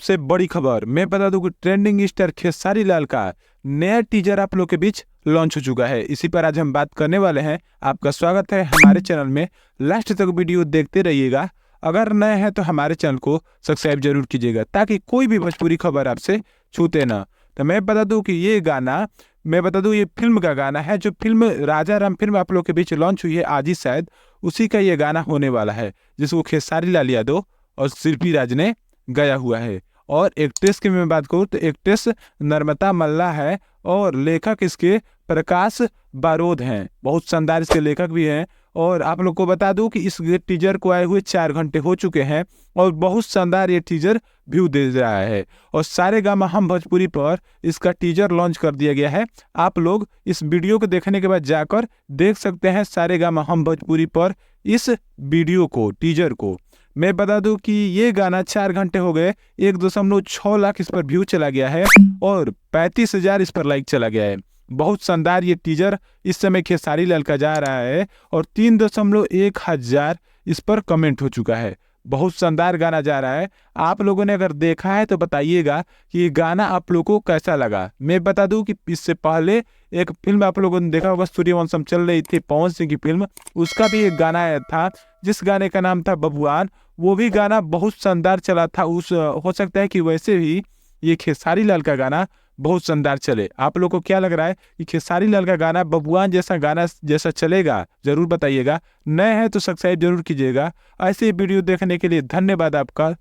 सबसे बड़ी खबर मैं बता दूं कि ट्रेंडिंग स्टार खेसारी लाल का नया टीजर आप लोग के बीच लॉन्च हो चुका है। इसी पर आज हम बात करने वाले हैं। आपका स्वागत है हमारे चैनल में। लास्ट तक वीडियो देखते रहिएगा। अगर नए हैं तो हमारे चैनल को सब्सक्राइब जरूर कीजिएगा ताकि कोई भी भोजपुरी खबर आपसे छूते ना। तो मैं बता दूं कि ये फिल्म का गाना है। जो फिल्म राजा राम फिल्म आप लोग के बीच लॉन्च हुई है आज ही शायद, उसी का ये गाना होने वाला है, जिसको खेसारी लाल यादव और शिल्पी राज ने गया हुआ है। और एक्ट्रेस की मैं बात करूँ तो एक्ट्रेस नर्मदा मल्ला है और लेखक इसके प्रकाश बारोद हैं। बहुत शानदार इसके लेखक भी हैं। और आप लोग को बता दूं कि इस टीजर को आए हुए 4 घंटे हो चुके हैं और बहुत शानदार ये टीजर व्यू दे रहा है। और सारेगामा हम भोजपुरी पर इसका टीजर लॉन्च कर दिया गया है। आप लोग इस वीडियो को देखने के बाद जाकर देख सकते हैं सारेगामा हम भोजपुरी पर इस वीडियो को, टीजर को। मैं बता दूं कि ये गाना 4 घंटे हो गए, 1.6 लाख इस पर व्यू चला गया है और 35,000 इस पर लाइक चला गया है। बहुत शानदार ये टीजर इस समय खेसारी लाल का जा रहा है और 3.1 हजार इस पर कमेंट हो चुका है। बहुत शानदार गाना जा रहा है। आप लोगों ने अगर देखा है तो बताइएगा कि ये गाना आप लोगों को कैसा लगा। मैं बता दूं कि इससे पहले एक फिल्म आप लोगों ने देखा होगा, सूर्यवंशम चल रही थी पवन सिंह की फिल्म, उसका भी एक गाना आया था जिस गाने का नाम था बबुआन। वो भी गाना बहुत शानदार चला था। हो सकता है कि वैसे भी ये खेसारी लाल का गाना बहुत शानदार चले। आप लोग को क्या लग रहा है कि खेसारी लाल का गाना बबुआन जैसा गाना जैसा चलेगा? जरूर बताइएगा। नए हैं तो सब्सक्राइब जरूर कीजिएगा। ऐसे वीडियो देखने के लिए धन्यवाद आपका।